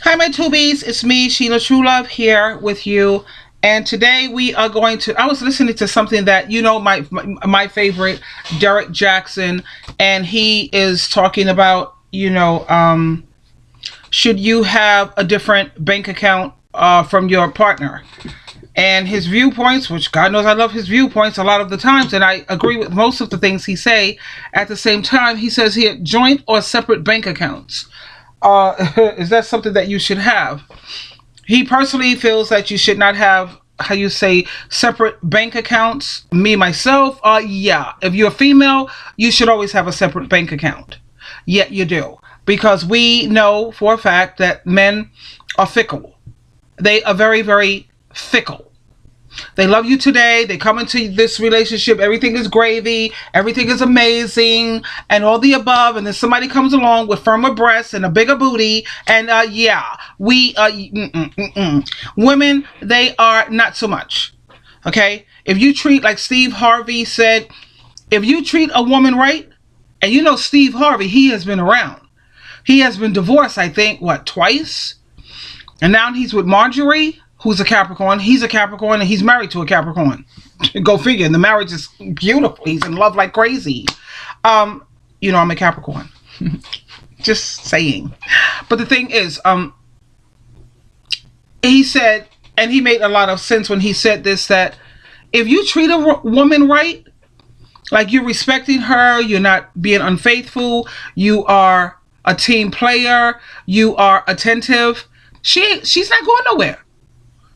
Hi, my tubies. It's me, Sheila Truelove, here with you. And today we are going to. I was listening to something that my favorite, Derek Jackson, and he is talking about should you have a different bank account from your partner, and his viewpoints, which God knows I love his viewpoints a lot of the times, and I agree with most of the things he say. At the same time, he says here joint or separate bank accounts. Is that something that you should have? He personally feels that you should not have, how you say, separate bank accounts. Me myself, yeah, if you're a female, you should always have a separate bank account. Yet you do, because we know for a fact that men are fickle. They are very, very fickle. They love you today. They come into this relationship. Everything is gravy. Everything is amazing, and all the above. And then somebody comes along with firmer breasts and a bigger booty. And yeah, women, they are not so much. Okay, if you treat, like Steve Harvey said, if you treat a woman right, and you know Steve Harvey, he has been around. He has been divorced, I think, what, twice? And now he's with Marjorie, who's a Capricorn. He's a Capricorn, and he's married to a Capricorn. Go figure. And the marriage is beautiful. He's in love like crazy. I'm a Capricorn. Just saying. But the thing is, he said, and he made a lot of sense when he said this, that if you treat a woman right, like you're respecting her, you're not being unfaithful, you are a team player, you are attentive, she's not going nowhere.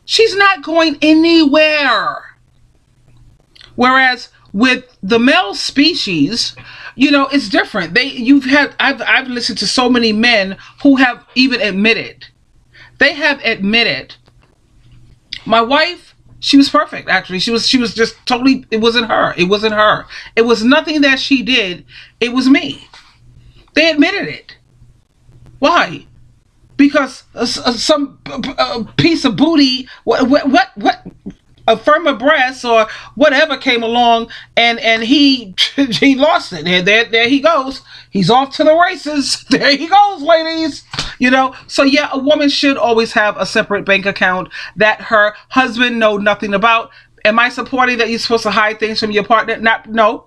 She's not going anywhere. Whereas with the male species, it's different. I've listened to so many men who have even admitted. They have admitted, my wife, she was perfect, actually. She was just totally, it wasn't her. It wasn't her. It was nothing that she did. It was me. They admitted it. Why? Because some piece of booty, what, a firmer breast or whatever came along, and he he lost it. And there he goes. He's off to the races. There he goes, ladies. So yeah, a woman should always have a separate bank account that her husband know nothing about. Am I supporting that you're supposed to hide things from your partner? Not, no.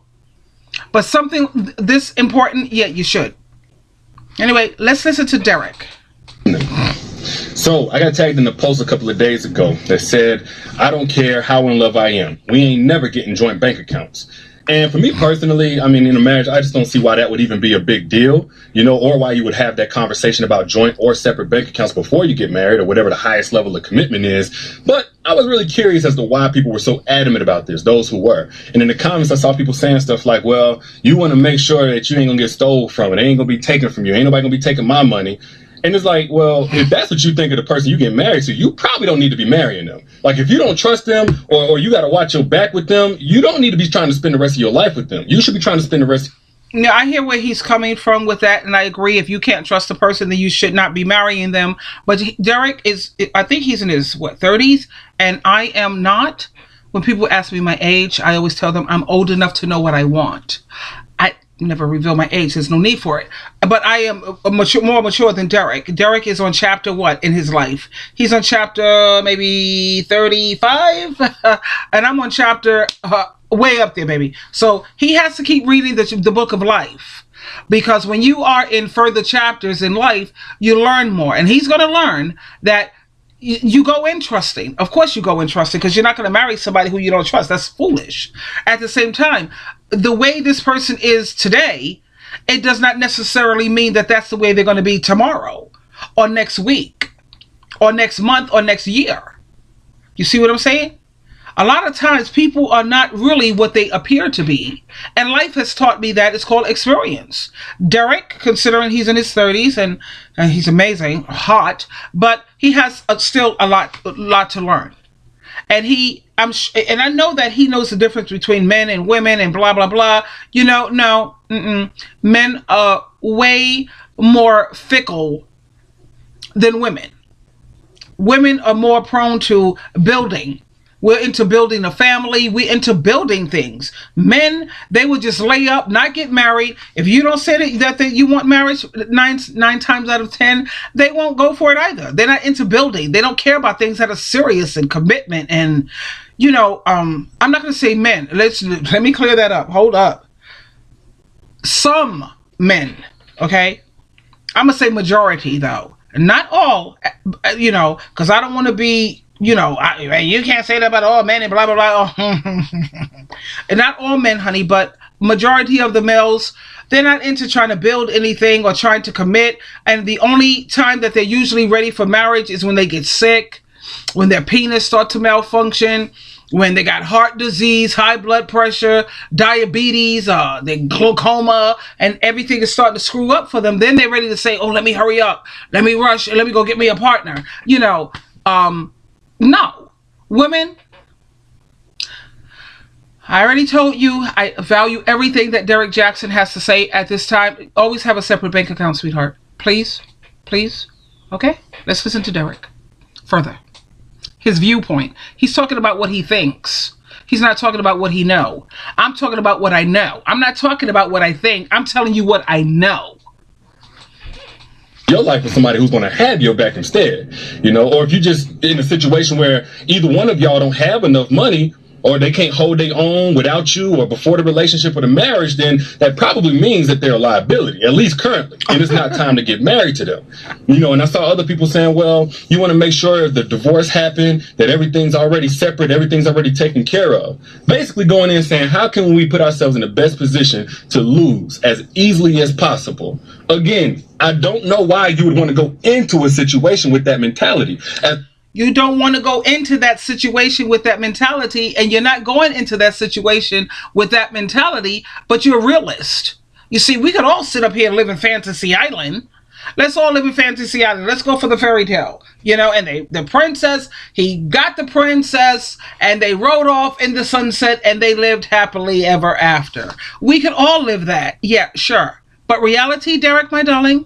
But something this important, yeah, you should. Anyway, let's listen to Derek. So I got tagged in a post a couple of days ago that said, I don't care how in love I am. We ain't never getting joint bank accounts. And for me personally, I mean, in a marriage, I just don't see why that would even be a big deal, or why you would have that conversation about joint or separate bank accounts before you get married or whatever the highest level of commitment is. But I was really curious as to why people were so adamant about this, those who were. And in the comments, I saw people saying stuff like, well, you want to make sure that you ain't going to get stole from it. It ain't going to be taken from you. Ain't nobody going to be taking my money. And it's like, well, if that's what you think of the person you get married to, you probably don't need to be marrying them. Like, if you don't trust them or you got to watch your back with them, you don't need to be trying to spend the rest of your life with them. You should be trying to spend the rest. Yeah, I hear where he's coming from with that, and I agree. If you can't trust the person, then you should not be marrying them. But Derek I think he's in his, 30s, and I am not. When people ask me my age, I always tell them I'm old enough to know what I want. I never reveal my age. There's no need for it. But I am more mature than Derek. Derek is on chapter what in his life? He's on chapter maybe 35, and I'm on chapter way up there, baby. So he has to keep reading the book of life, because when you are in further chapters in life, you learn more, and he's going to learn that. You go in trusting. Of course you go in trusting, because you're not going to marry somebody who you don't trust. That's foolish. At the same time, the way this person is today, it does not necessarily mean that that's the way they're going to be tomorrow or next week or next month or next year. You see what I'm saying? A lot of times people are not really what they appear to be. And life has taught me that it's called experience. Derek, considering he's in his 30s and he's amazing, hot, but he has still a lot to learn. And and I know that he knows the difference between men and women and blah, blah, blah. No, men are way more fickle than women. Women are more prone to building. We're into building a family. We're into building things. Men, they would just lay up, not get married. If you don't say that you want marriage, nine times out of 10, they won't go for it either. They're not into building. They don't care about things that are serious and commitment. And, I'm not going to say men. Let me clear that up. Hold up. Some men, okay? I'm going to say majority, though. Not all, because I don't want to be, you can't say that about all men and blah, blah, blah. And not all men, honey, but majority of the males, they're not into trying to build anything or trying to commit. And the only time that they're usually ready for marriage is when they get sick, when their penis start to malfunction, when they got heart disease, high blood pressure, diabetes, the glaucoma, and everything is starting to screw up for them. Then they're ready to say, oh, let me hurry up. Let me rush. And let me go get me a partner. No. Women, I already told you I value everything that Derek Jackson has to say at this time. Always have a separate bank account, sweetheart. Please. Please. Okay? Let's listen to Derek further. His viewpoint. He's talking about what he thinks. He's not talking about what he knows. I'm talking about what I know. I'm not talking about what I think. I'm telling you what I know. Your life with somebody who's going to have your back instead, or if you're just in a situation where either one of y'all don't have enough money, or they can't hold their own without you or before the relationship or the marriage, then that probably means that they're a liability, at least currently. And it's not time to get married to them. And I saw other people saying, well, you want to make sure if the divorce happened, that everything's already separate, everything's already taken care of. Basically going in and saying, how can we put ourselves in the best position to lose as easily as possible? Again, I don't know why you would want to go into a situation with that mentality. You don't want to go into that situation with that mentality, and you're not going into that situation with that mentality, but you're a realist. You see, we could all sit up here and live in Fantasy Island. Let's all live in Fantasy Island. Let's go for the fairy tale. And the princess, he got the princess, and they rode off in the sunset, and they lived happily ever after. We could all live that. Yeah, sure. But reality, Derek, my darling?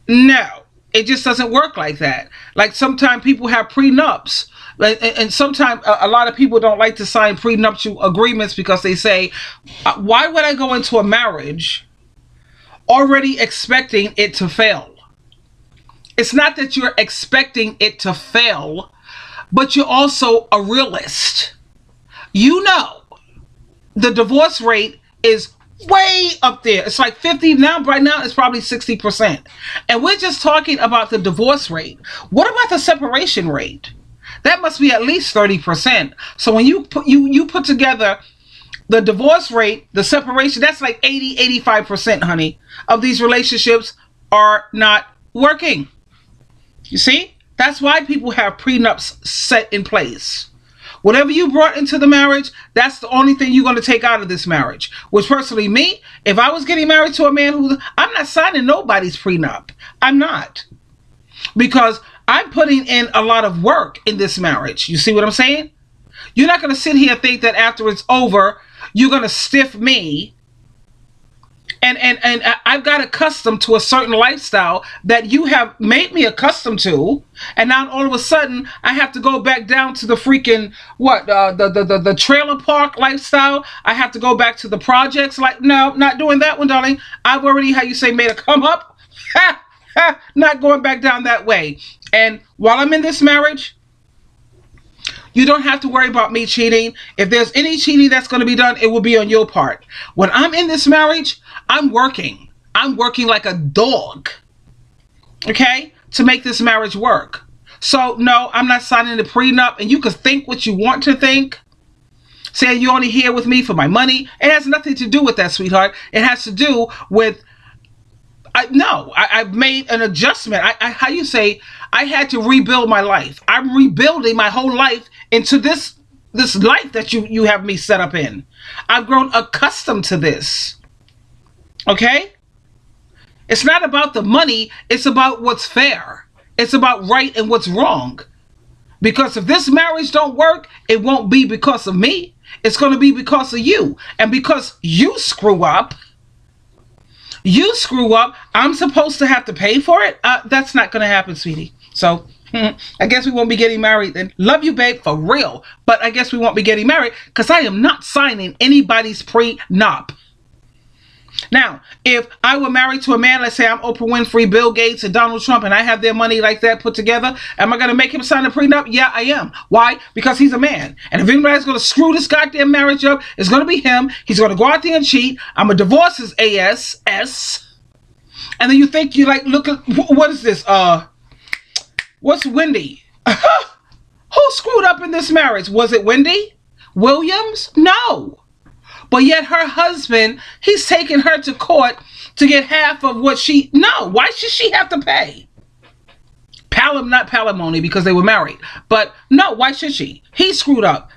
No. It just doesn't work like that. Like sometimes people have prenups. And sometimes a lot of people don't like to sign prenuptial agreements because they say, why would I go into a marriage already expecting it to fail? It's not that you're expecting it to fail, but you're also a realist. The divorce rate is way up there. It's like 50 now. Right now it's probably 60%, and we're just talking about the divorce rate. What about the separation rate? That must be at least 30%. So when you put together the divorce rate, the separation, that's like 85%, honey, of these relationships are not working. You see, that's why people have prenups set in place. Whatever you brought into the marriage, that's the only thing you're going to take out of this marriage. Which personally, me, if I was getting married to a man I'm not signing nobody's prenup. I'm not. Because I'm putting in a lot of work in this marriage. You see what I'm saying? You're not going to sit here and think that after it's over, you're going to stiff me. And I've got accustomed to a certain lifestyle that you have made me accustomed to, and now all of a sudden I have to go back down to the freaking the trailer park lifestyle. I have to go back to the projects. Like, no, not doing that one, darling. I've already, how you say, made a come up. Not going back down that way. And while I'm in this marriage, you don't have to worry about me cheating. If there's any cheating that's going to be done, it will be on your part. When I'm in this marriage, I'm working. I'm working like a dog, okay, to make this marriage work. So, no, I'm not signing the prenup, and you can think what you want to think. Saying you're only here with me for my money. It has nothing to do with that, sweetheart. It has to do with, I've made an adjustment. How you say, I had to rebuild my life. I'm rebuilding my whole life into this life that you have me set up in. I've grown accustomed to this. Okay? It's not about the money. It's about what's fair. It's about right and what's wrong. Because if this marriage don't work, it won't be because of me. It's going to be because of you. And because you screw up, I'm supposed to have to pay for it? That's not going to happen, sweetie. So I guess we won't be getting married then. Love you, babe, for real. But I guess we won't be getting married because I am not signing anybody's prenup. Now, if I were married to a man, let's say I'm Oprah Winfrey, Bill Gates, and Donald Trump, and I have their money like that put together, am I going to make him sign a prenup? Yeah, I am. Why? Because he's a man. And if anybody's going to screw this goddamn marriage up, it's going to be him. He's going to go out there and cheat. I'm going to divorce his ass. And then you think you like, look at, what is this? What's Wendy? Who screwed up in this marriage? Was it Wendy Williams? No. But yet her husband, he's taking her to court to get half of what she... No, why should she have to pay? Not palimony because they were married. But no, why should she? He screwed up.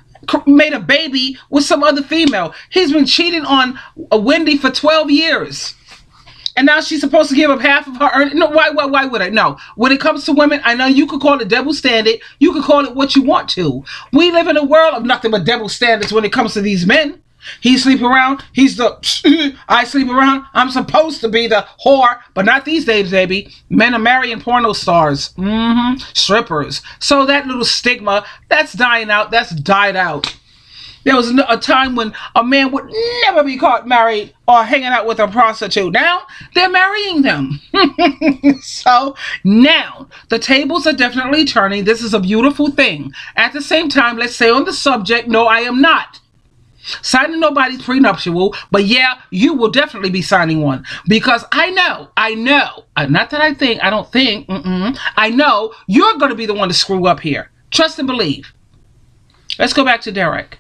Made a baby with some other female. He's been cheating on Wendy for 12 years. And now she's supposed to give up half of her earnings. No, why would I? No. When it comes to women, I know you could call it double standard. You could call it what you want to. We live in a world of nothing but double standards when it comes to these men. He sleep around. He's the... I sleep around. I'm supposed to be the whore. But not these days, baby. Men are marrying porno stars. Strippers. So that little stigma, that's dying out. That's died out. There was a time when a man would never be caught married or hanging out with a prostitute. Now, they're marrying them. So, now, the tables are definitely turning. This is a beautiful thing. At the same time, let's say on the subject, no, I am not signing nobody's prenuptial, but yeah, you will definitely be signing one. Because I know, not that I think, I don't think, I know you're going to be the one to screw up here. Trust and believe. Let's go back to Derek.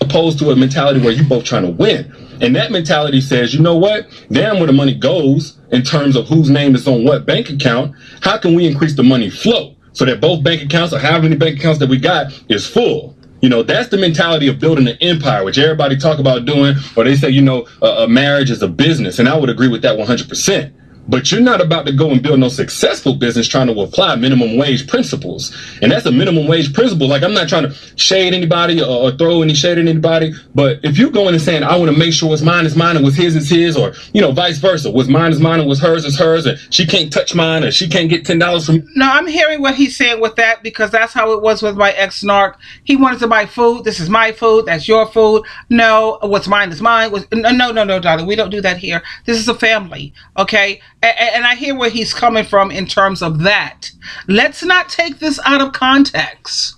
Opposed to a mentality where you're both trying to win. And that mentality says, you know what? Damn where the money goes in terms of whose name is on what bank account. How can we increase the money flow so that both bank accounts or however many bank accounts that we got is full? You know, that's the mentality of building an empire, which everybody talk about doing, or they say, you know, a marriage is a business. And I would agree with that 100%. But you're not about to go and build no successful business trying to apply minimum wage principles. And that's a minimum wage principle. Like, I'm not trying to shade anybody or throw any shade at anybody. But if you're going and saying, I want to make sure what's mine is mine and what's his is his, or, you know, vice versa, what's mine is mine and what's hers is hers, and she can't touch mine or she can't get $10 from... No, I'm hearing what he's saying with that because that's how it was with my ex-narc. He wanted to buy food. This is my food. That's your food. No, what's mine is mine. No, darling. We don't do that here. This is a family. Okay? And I hear where he's coming from in terms of that. Let's not take this out of context.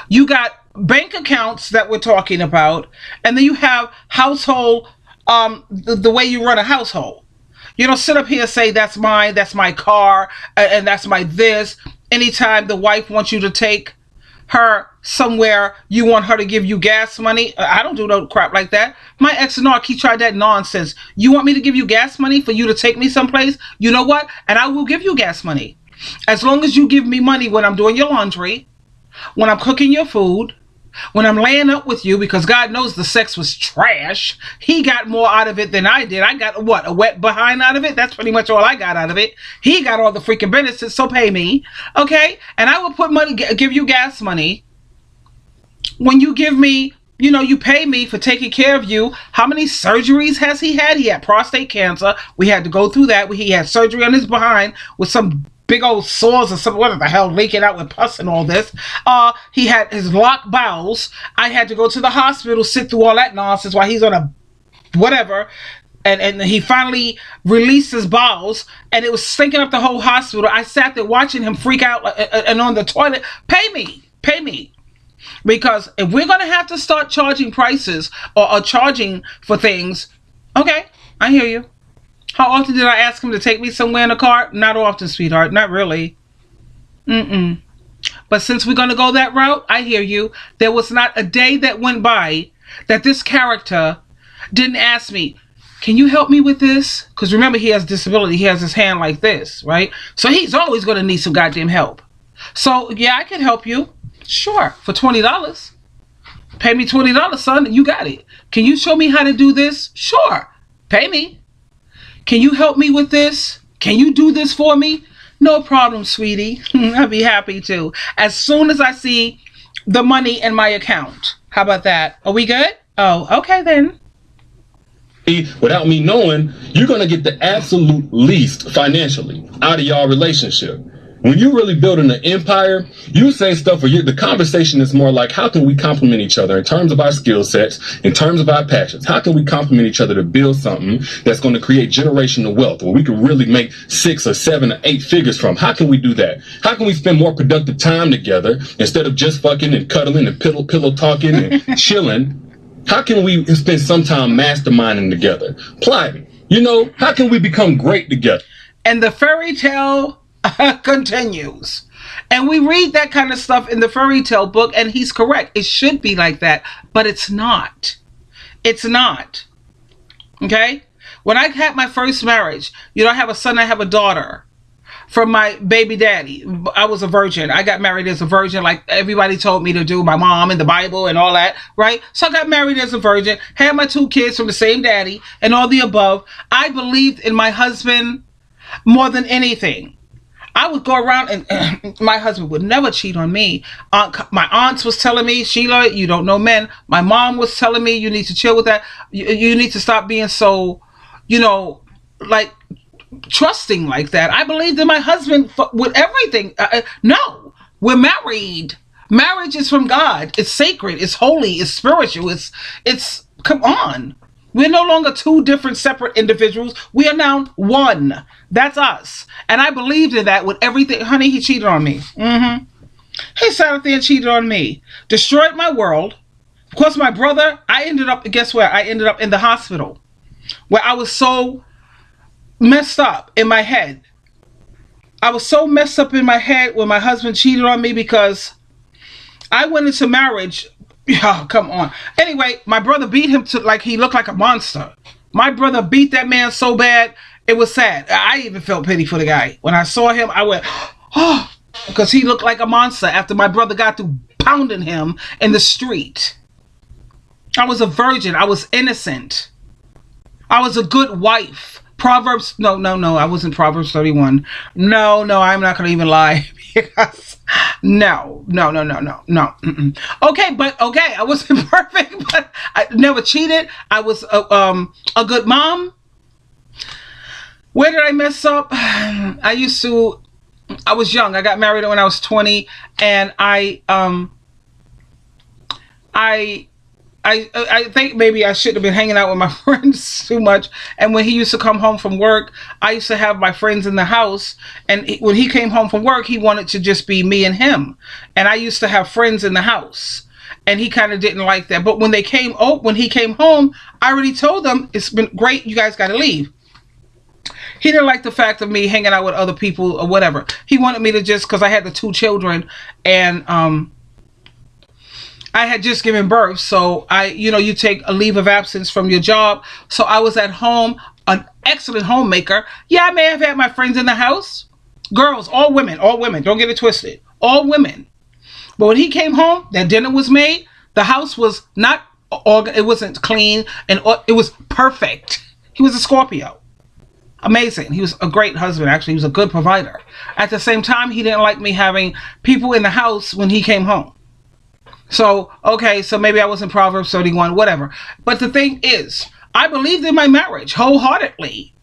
You got bank accounts that we're talking about, and then you have household, the way you run a household. You don't sit up here and say, that's mine, that's my car, and that's my this. Anytime the wife wants you to take her somewhere, you want her to give you gas money. I don't do no crap like that. My ex-narc, he tried that nonsense. You want me to give you gas money for you to take me someplace? You know what? And I will give you gas money. As long as you give me money when I'm doing your laundry, when I'm cooking your food, when I'm laying up with you, because God knows the sex was trash. He got more out of it than I did. I got, what, a wet behind out of it? That's pretty much all I got out of it. He got all the freaking benefits, so pay me. Okay? And I will put money, give you gas money. When you give me, you know, you pay me for taking care of you. How many surgeries has he had? He had prostate cancer. We had to go through that. He had surgery on his behind with some big old sores or something, what the hell, leaking out with pus and all this. He had his locked bowels. I had to go to the hospital, sit through all that nonsense while he's on a whatever. And he finally released his bowels, and it was stinking up the whole hospital. I sat there watching him freak out and on the toilet. Pay me. Because if we're going to have to start charging prices or charging for things, okay, I hear you. How often did I ask him to take me somewhere in a car? Not often, sweetheart. Not really. But since we're going to go that route, I hear you. There was not a day that went by that this character didn't ask me, can you help me with this? Because remember, he has disability. He has his hand like this, right? So he's always going to need some goddamn help. So, yeah, I can help you. Sure, for $20. Pay me $20, son. You got it. Can you show me how to do this? Sure. Pay me. Can you help me with this? Can you do this for me? No problem, sweetie. I'll be happy to. As soon as I see the money in my account. How about that? Are we good? Oh, okay then. Without me knowing, you're going to get the absolute least financially out of y'all relationship. When you're really building an empire, you say stuff where the conversation is more like, how can we complement each other in terms of our skill sets, in terms of our passions? How can we complement each other to build something that's going to create generational wealth where we can really make 6 or 7 or 8 figures from? How can we do that? How can we spend more productive time together instead of just fucking and cuddling and pillow talking and chilling? How can we spend some time masterminding together, plotting? How can we become great together? And the fairy tale continues. And we read that kind of stuff in the fairy tale book, and he's correct. It should be like that, but it's not. It's not. Okay? When I had my first marriage, I have a son, I have a daughter from my baby daddy. I was a virgin. I got married as a virgin, like everybody told me to do, my mom and the Bible and all that, right? So I got married as a virgin, had my 2 kids from the same daddy and all the above. I believed in my husband more than anything. I would go around and my husband would never cheat on me. My aunts was telling me, Sheila, you don't know men. My mom was telling me, you need to chill with that. You need to stop being so, like trusting like that. I believed in my husband with everything. No, we're married. Marriage is from God. It's sacred. It's holy. It's spiritual. It's come on. We're no longer 2 different separate individuals. We are now one. That's us. And I believed in that with everything. Honey, he cheated on me. He sat out there and cheated on me. Destroyed my world. Of course, my brother, guess where? I ended up in the hospital. Where I was so messed up in my head. I was so messed up in my head when my husband cheated on me because I went into marriage. Oh, come on. Anyway, my brother beat him to he looked like a monster. My brother beat that man so bad, it was sad. I even felt pity for the guy. When I saw him, I went, oh, because he looked like a monster after my brother got through pounding him in the street. I was a virgin. I was innocent. I was a good wife. Proverbs, no, I wasn't Proverbs 31. No, I'm not going to even lie. Because, no. Okay, I wasn't perfect, but I never cheated. I was a good mom. Where did I mess up? I was young. I got married when I was 20, and I think maybe I shouldn't have been hanging out with my friends too much. And when he used to come home from work, I used to have my friends in the house. And when he came home from work, he wanted to just be me and him. And I used to have friends in the house. And he kind of didn't like that. But when he came home, I already told them, it's been great. You guys got to leave. He didn't like the fact of me hanging out with other people or whatever. He wanted me to just, because I had the 2 children and I had just given birth. So you take a leave of absence from your job. So I was at home, an excellent homemaker. Yeah, I may have had my friends in the house. Girls, all women. Don't get it twisted. All women. But when he came home, that dinner was made. The house was it wasn't clean, and it was perfect. He was a Scorpio. Amazing. He was a great husband, actually. He was a good provider. At the same time, he didn't like me having people in the house when he came home. So maybe I was in Proverbs 31, whatever. But the thing is, I believed in my marriage wholeheartedly.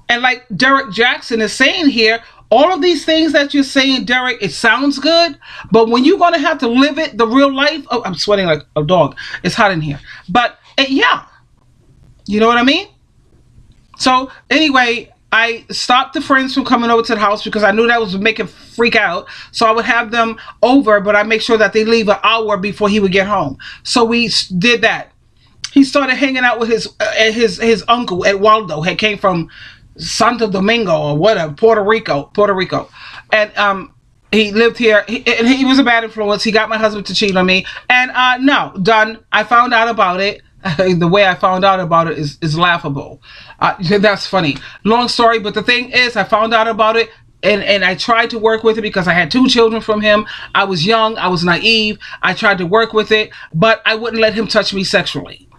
And like Derek Jackson is saying here, all of these things that you're saying, Derek, it sounds good, but when you're going to have to live it, the real life, oh, I'm sweating like a dog. It's hot in here. But yeah, you know what I mean? So anyway, I stopped the friends from coming over to the house because I knew that was making freak out. So I would have them over, but I make sure that they leave an hour before he would get home. So we did that. He started hanging out with his uncle Eduardo. He came from Santo Domingo or whatever, Puerto Rico, and he lived here. He was a bad influence. He got my husband to cheat on me, and no, done. I found out about it. The way I found out about it is laughable. That's funny. Long story, but the thing is, I found out about it, and I tried to work with it because I had 2 children from him. I was young. I was naive. I tried to work with it, but I wouldn't let him touch me sexually.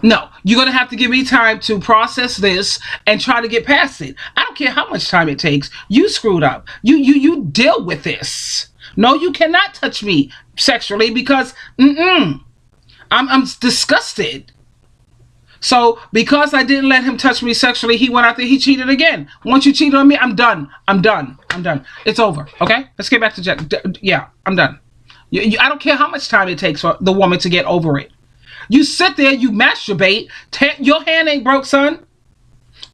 No, you're going to have to give me time to process this and try to get past it. I don't care how much time it takes. You screwed up. You deal with this. No, you cannot touch me sexually because I'm disgusted. So because I didn't let him touch me sexually, he went out there, he cheated again. Once you cheat on me, I'm done. I'm done. I'm done. It's over. Okay? Let's get back to Jack. Yeah, I'm done. I don't care how much time it takes for the woman to get over it. You sit there, you masturbate. Your hand ain't broke, son.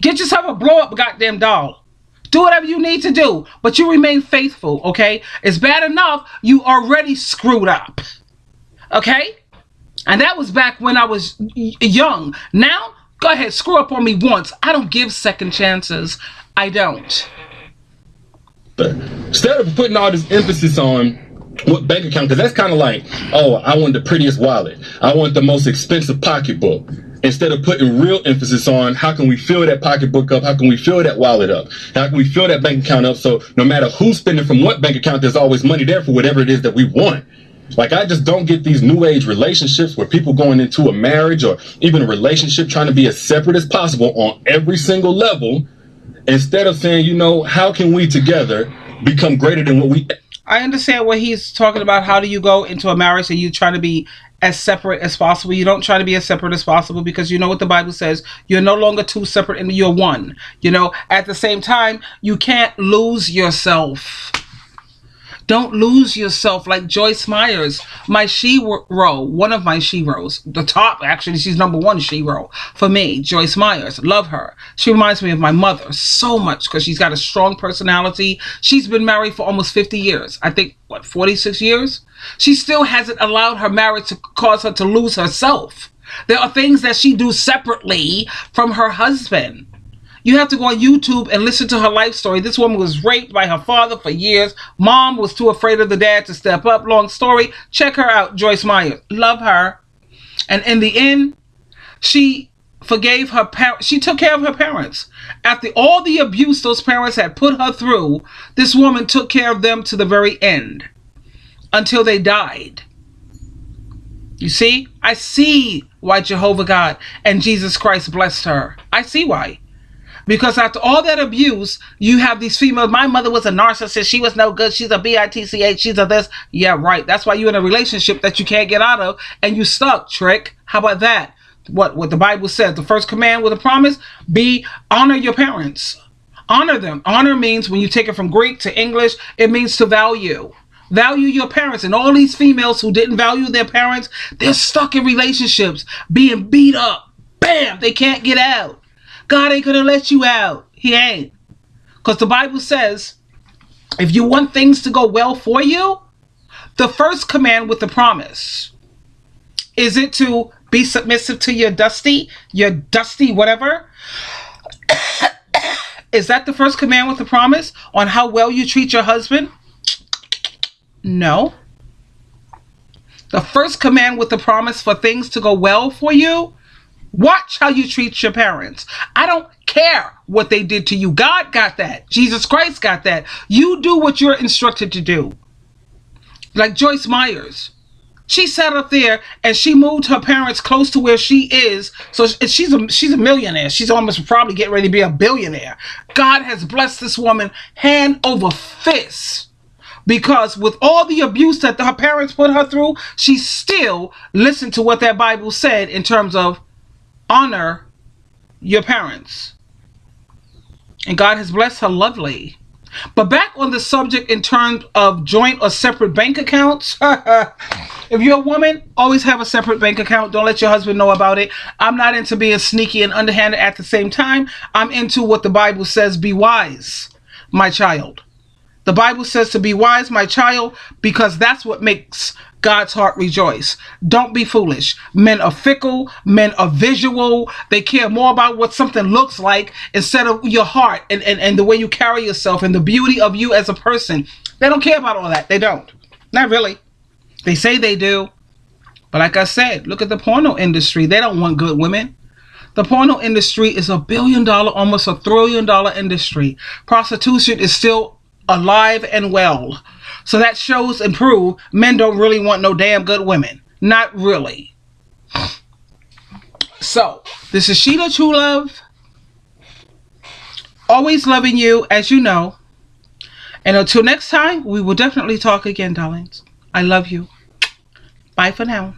Get yourself a blow-up goddamn doll. Do whatever you need to do, but you remain faithful, okay? It's bad enough you already screwed up. Okay? And that was back when I was young. Now, go ahead, screw up on me once. I don't give second chances. I don't. But instead of putting all this emphasis on what bank account, because that's kind of like, oh, I want the prettiest wallet. I want the most expensive pocketbook. Instead of putting real emphasis on how can we fill that pocketbook up, how can we fill that wallet up, how can we fill that bank account up, so no matter who's spending from what bank account, there's always money there for whatever it is that we want. Like, I just don't get these new age relationships where people going into a marriage or even a relationship trying to be as separate as possible on every single level, instead of saying, you know, how can we together become greater than what we... I understand what he's talking about. How do you go into a marriage and you try to be as separate as possible? You don't try to be as separate as possible, because you know what the Bible says. You're no longer two separate and you're one. You know, at the same time, you can't lose yourself. Don't lose yourself like Joyce Myers, my shero, one of my sheroes. The top, actually, she's number one shero for me, Joyce Myers. Love her. She reminds me of my mother so much because she's got a strong personality. She's been married for almost 50 years. I think, 46 years? She still hasn't allowed her marriage to cause her to lose herself. There are things that she does separately from her husband. You have to go on YouTube and listen to her life story. This woman was raped by her father for years. Mom was too afraid of the dad to step up. Long story. Check her out, Joyce Myers. Love her. And in the end, she forgave her parents. She took care of her parents. After all the abuse those parents had put her through, this woman took care of them to the very end, until they died. You see? I see why Jehovah God and Jesus Christ blessed her. I see why. Because after all that abuse, you have these females. My mother was a narcissist. She was no good. She's a bitch. She's a this. Yeah, right. That's why you're in a relationship that you can't get out of and you stuck, trick. How about that? What the Bible says. The first command with a promise, honor your parents. Honor them. Honor means, when you take it from Greek to English, it means to value. Value your parents. And all these females who didn't value their parents, they're stuck in relationships, being beat up. Bam! They can't get out. God ain't gonna let you out. He ain't. Because the Bible says, if you want things to go well for you, the first command with the promise, is it to be submissive to your dusty whatever? Is that the first command with the promise on how well you treat your husband? No. The first command with the promise for things to go well for you, watch how you treat your parents. I don't care what they did to you. God got that. Jesus Christ got that. You do what you're instructed to do. Like Joyce Myers. She sat up there and she moved her parents close to where she is. So she's a millionaire. She's almost probably getting ready to be a billionaire. God has blessed this woman hand over fist. Because with all the abuse that her parents put her through, she still listened to what that Bible said in terms of honor your parents. And God has blessed her lovely. But back on the subject in terms of joint or separate bank accounts. If you're a woman, always have a separate bank account. Don't let your husband know about it. I'm not into being sneaky and underhanded at the same time. I'm into what the Bible says, be wise, my child. The Bible says to be wise, my child, because that's what makes God's heart rejoice. Don't be foolish. Men are fickle. Men are visual. They care more about what something looks like instead of your heart and the way you carry yourself and the beauty of you as a person. They don't care about all that. They don't. Not really. They say they do. But like I said, look at the porno industry. They don't want good women. The porno industry is $1 billion, almost $1 trillion industry. Prostitution is still alive and well. So that shows and proves men don't really want no damn good women. Not really. So, this is Sheila True Love. Always loving you, as you know. And until next time, we will definitely talk again, darlings. I love you. Bye for now.